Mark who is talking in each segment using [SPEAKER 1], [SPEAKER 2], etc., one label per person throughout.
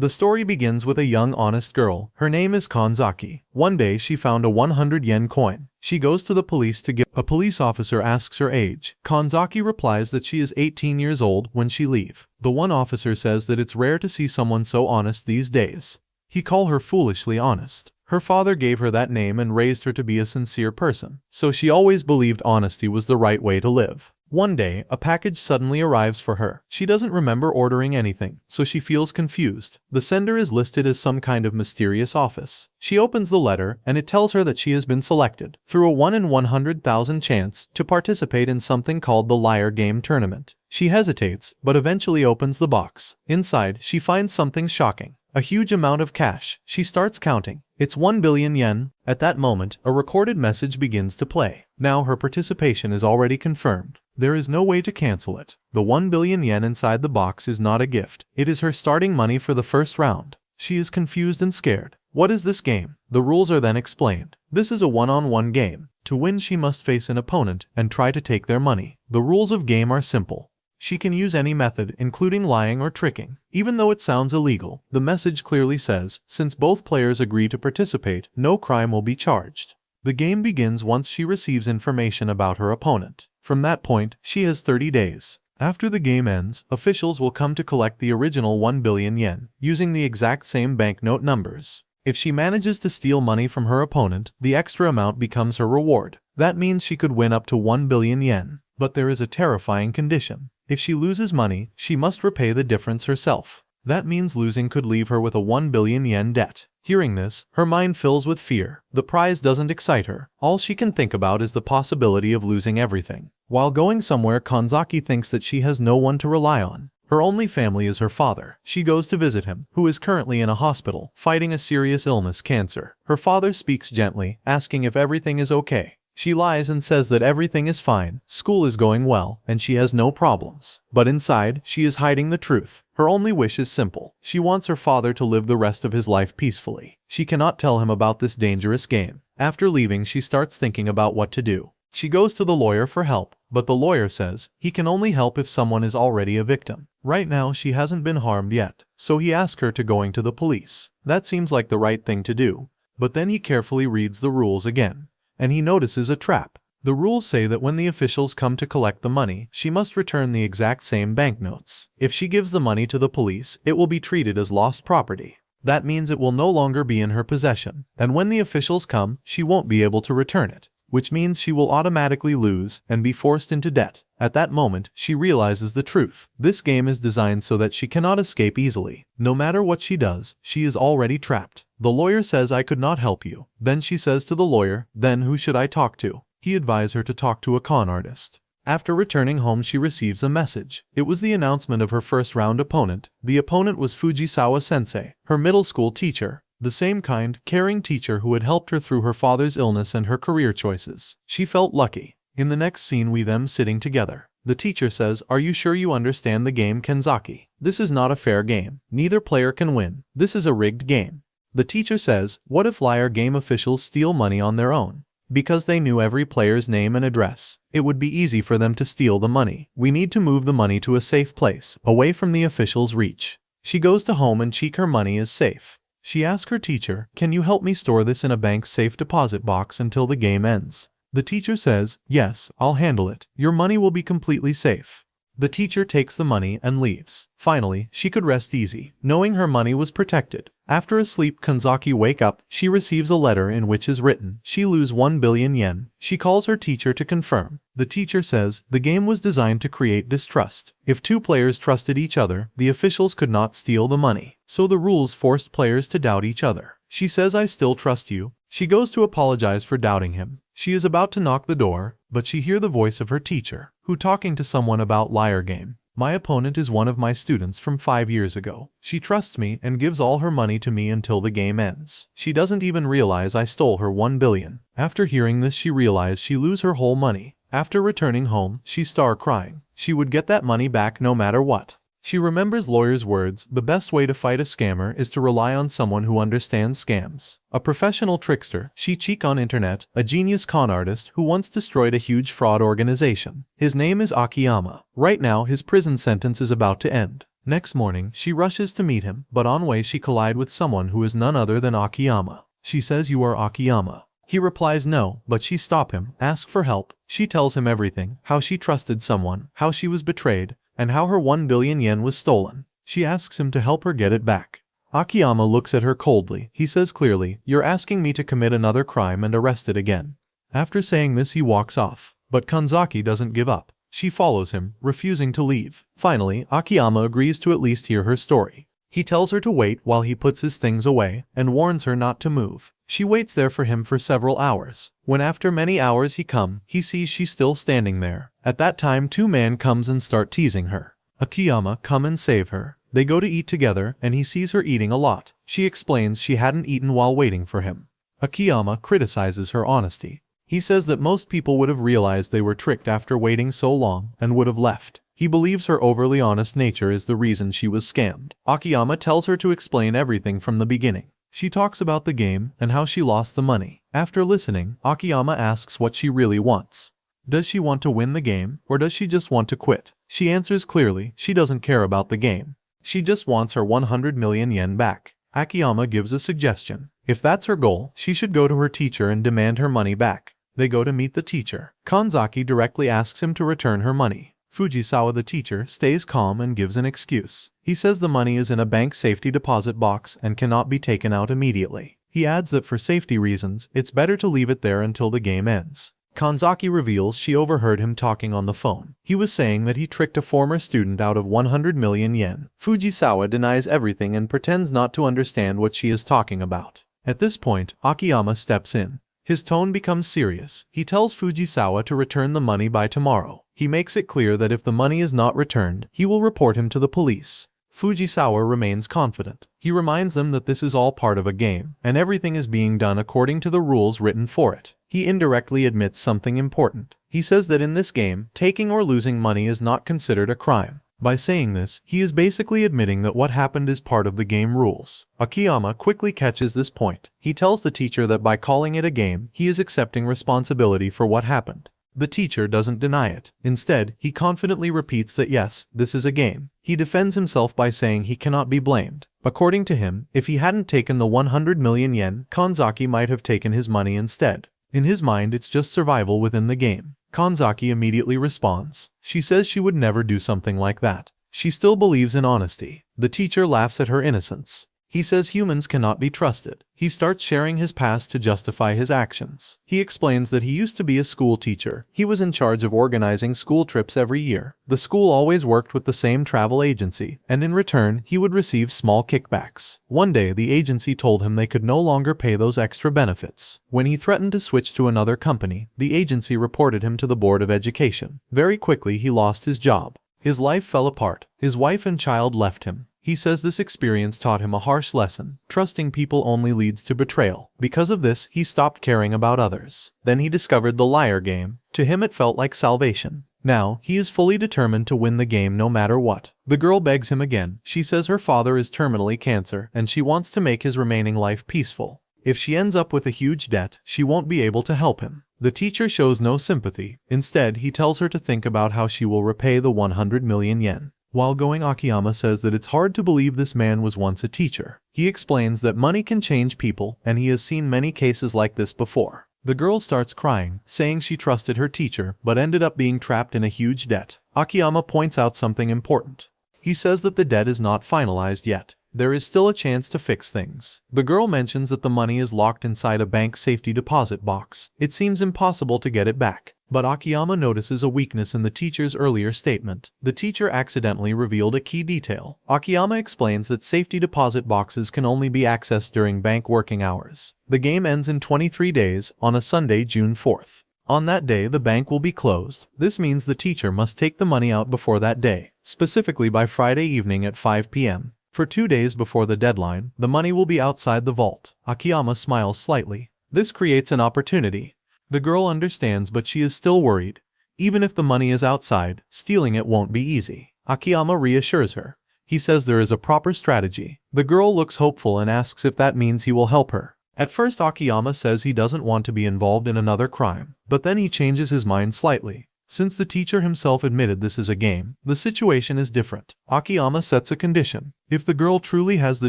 [SPEAKER 1] The story begins with a young honest girl. Her name is Kanzaki. One day she found a 100 yen coin. She goes to the police to give. A police officer asks her age. Kanzaki replies that she is 18 years old when she leave. The one officer says that it's rare to see someone so honest these days. He call her foolishly honest. Her father gave her that name and raised her to be a sincere person, so she always believed honesty was the right way to live. One day, a package suddenly arrives for her. She doesn't remember ordering anything, so she feels confused. The sender is listed as some kind of mysterious office. She opens the letter, and it tells her that she has been selected, through a 1 in 100,000 chance, to participate in something called the Liar Game Tournament. She hesitates, but eventually opens the box. Inside, she finds something shocking. A huge amount of cash. She starts counting. It's 1 billion yen. At that moment, a recorded message begins to play. Now her participation is already confirmed. There is no way to cancel it. The 1 billion yen inside the box is not a gift. It is her starting money for the first round. She is confused and scared. What is this game? The rules are then explained. This is a one-on-one game. To win, she must face an opponent and try to take their money. The rules of game are simple. She can use any method, including lying or tricking. Even though it sounds illegal, the message clearly says, since both players agree to participate, no crime will be charged. The game begins once she receives information about her opponent. From that point, she has 30 days. After the game ends, officials will come to collect the original 1 billion yen, using the exact same banknote numbers. If she manages to steal money from her opponent, the extra amount becomes her reward. That means she could win up to 1 billion yen. But there is a terrifying condition. If she loses money, she must repay the difference herself. That means losing could leave her with a 1 billion yen debt. Hearing this, her mind fills with fear. The prize doesn't excite her. All she can think about is the possibility of losing everything. While going somewhere, Kanzaki thinks that she has no one to rely on. Her only family is her father. She goes to visit him, who is currently in a hospital, fighting a serious illness, cancer. Her father speaks gently, asking if everything is okay. She lies and says that everything is fine, school is going well, and she has no problems. But inside, she is hiding the truth. Her only wish is simple. She wants her father to live the rest of his life peacefully. She cannot tell him about this dangerous game. After leaving, she starts thinking about what to do. She goes to the lawyer for help, but the lawyer says he can only help if someone is already a victim. Right now, she hasn't been harmed yet, so he asks her to going to the police. That seems like the right thing to do, but then he carefully reads the rules again. And he notices a trap. The rules say that when the officials come to collect the money, she must return the exact same banknotes. If she gives the money to the police, it will be treated as lost property. That means it will no longer be in her possession. And when the officials come, she won't be able to return it, which means she will automatically lose and be forced into debt. At that moment, she realizes the truth. This game is designed so that she cannot escape easily. No matter what she does, she is already trapped. The lawyer says, I could not help you. Then she says to the lawyer, then who should I talk to? He advised her to talk to a con artist. After returning home, she receives a message. It was the announcement of her first round opponent. The opponent was Fujisawa sensei, her middle school teacher. The same kind, caring teacher who had helped her through her father's illness and her career choices. She felt lucky. In the next scene, we them sitting together. The teacher says, are you sure you understand the game, Kanzaki? This is not a fair game. Neither player can win. This is a rigged game. The teacher says, what if liar game officials steal money on their own? Because they knew every player's name and address, it would be easy for them to steal the money. We need to move the money to a safe place, away from the officials' reach. She goes to home and check her money is safe. She asks her teacher, can you help me store this in a bank's safe deposit box until the game ends? The teacher says, yes, I'll handle it. Your money will be completely safe. The teacher takes the money and leaves. Finally, she could rest easy, knowing her money was protected. After a sleep, Kanzaki wake up. She receives a letter in which is written, she lose 1 billion yen. She calls her teacher to confirm. The teacher says, the game was designed to create distrust. If two players trusted each other, the officials could not steal the money. So the rules forced players to doubt each other. She says, I still trust you. She goes to apologize for doubting him. She is about to knock the door, but she hears the voice of her teacher, who talking to someone about liar game. My opponent is one of my students from 5 years ago. She trusts me and gives all her money to me until the game ends. She doesn't even realize I stole her 1 billion. After hearing this, she realized she lose her whole money. After returning home, she start crying. She would get that money back no matter what. She remembers lawyer's words, the best way to fight a scammer is to rely on someone who understands scams. A professional trickster, she cheek on internet, a genius con artist who once destroyed a huge fraud organization. His name is Akiyama. Right now, his prison sentence is about to end. Next morning, she rushes to meet him, but on way she collides with someone who is none other than Akiyama. She says, "You are Akiyama." He replies no, but she stops him, asks for help. She tells him everything, how she trusted someone, how she was betrayed, and how her 1 billion yen was stolen. She asks him to help her get it back. Akiyama looks at her coldly. He says clearly, "You're asking me to commit another crime and arrest it again." After saying this, he walks off. But Kanzaki doesn't give up. She follows him, refusing to leave. Finally, Akiyama agrees to at least hear her story. He tells her to wait while he puts his things away, and warns her not to move. She waits there for him for several hours. When after many hours he sees she's still standing there. At that time, 2 men comes and start teasing her. Akiyama come and save her. They go to eat together, and he sees her eating a lot. She explains she hadn't eaten while waiting for him. Akiyama criticizes her honesty. He says that most people would have realized they were tricked after waiting so long and would have left. He believes her overly honest nature is the reason she was scammed. Akiyama tells her to explain everything from the beginning. She talks about the game and how she lost the money. After listening, Akiyama asks what she really wants. Does she want to win the game, or does she just want to quit? She answers clearly she doesn't care about the game. She just wants her 100 million yen back. Akiyama gives a suggestion. If that's her goal, she should go to her teacher and demand her money back. They go to meet the teacher. Kanzaki directly asks him to return her money. Fujisawa, the teacher, stays calm and gives an excuse. He says the money is in a bank safety deposit box and cannot be taken out immediately. He adds that for safety reasons, it's better to leave it there until the game ends. Kanzaki reveals she overheard him talking on the phone. He was saying that he tricked a former student out of 100 million yen. Fujisawa denies everything and pretends not to understand what she is talking about. At this point, Akiyama steps in. His tone becomes serious. He tells Fujisawa to return the money by tomorrow. He makes it clear that if the money is not returned, he will report him to the police. Fujisawa remains confident. He reminds them that this is all part of a game, and everything is being done according to the rules written for it. He indirectly admits something important. He says that in this game, taking or losing money is not considered a crime. By saying this, he is basically admitting that what happened is part of the game rules. Akiyama quickly catches this point. He tells the teacher that by calling it a game, he is accepting responsibility for what happened. The teacher doesn't deny it. Instead, he confidently repeats that yes, this is a game. He defends himself by saying he cannot be blamed. According to him, if he hadn't taken the 100 million yen, Kanzaki might have taken his money instead. In his mind, it's just survival within the game. Kanzaki immediately responds. She says she would never do something like that. She still believes in honesty. The teacher laughs at her innocence. He says humans cannot be trusted. He starts sharing his past to justify his actions. He explains that he used to be a school teacher. He was in charge of organizing school trips every year. The school always worked with the same travel agency, and in return, he would receive small kickbacks. One day, the agency told him they could no longer pay those extra benefits. When he threatened to switch to another company, the agency reported him to the Board of Education. Very quickly, he lost his job. His life fell apart. His wife and child left him. He says this experience taught him a harsh lesson. Trusting people only leads to betrayal. Because of this, he stopped caring about others. Then he discovered the liar game. To him it felt like salvation. Now, he is fully determined to win the game no matter what. The girl begs him again. She says her father is terminally cancer and she wants to make his remaining life peaceful. If she ends up with a huge debt, she won't be able to help him. The teacher shows no sympathy. Instead, he tells her to think about how she will repay the 100 million yen. While going, Akiyama says that it's hard to believe this man was once a teacher. He explains that money can change people, and he has seen many cases like this before. The girl starts crying, saying she trusted her teacher, but ended up being trapped in a huge debt. Akiyama points out something important. He says that the debt is not finalized yet. There is still a chance to fix things. The girl mentions that the money is locked inside a bank safety deposit box. It seems impossible to get it back. But Akiyama notices a weakness in the teacher's earlier statement. The teacher accidentally revealed a key detail. Akiyama explains that safety deposit boxes can only be accessed during bank working hours. The game ends in 23 days, on a Sunday, June 4th. On that day, the bank will be closed. This means the teacher must take the money out before that day, specifically by Friday evening at 5 p.m. For 2 days before the deadline, the money will be outside the vault. Akiyama smiles slightly. This creates an opportunity. The girl understands, but she is still worried. Even if the money is outside, stealing it won't be easy. Akiyama reassures her. He says there is a proper strategy. The girl looks hopeful and asks if that means he will help her. At first, Akiyama says he doesn't want to be involved in another crime, but then he changes his mind slightly. Since the teacher himself admitted this is a game, the situation is different. Akiyama sets a condition. If the girl truly has the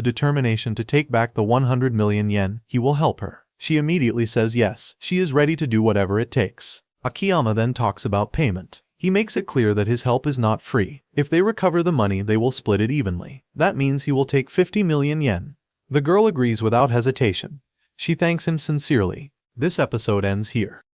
[SPEAKER 1] determination to take back the 100 million yen, he will help her. She immediately says yes, she is ready to do whatever it takes. Akiyama then talks about payment. He makes it clear that his help is not free. If they recover the money, they will split it evenly. That means he will take 50 million yen. The girl agrees without hesitation. She thanks him sincerely. This episode ends here.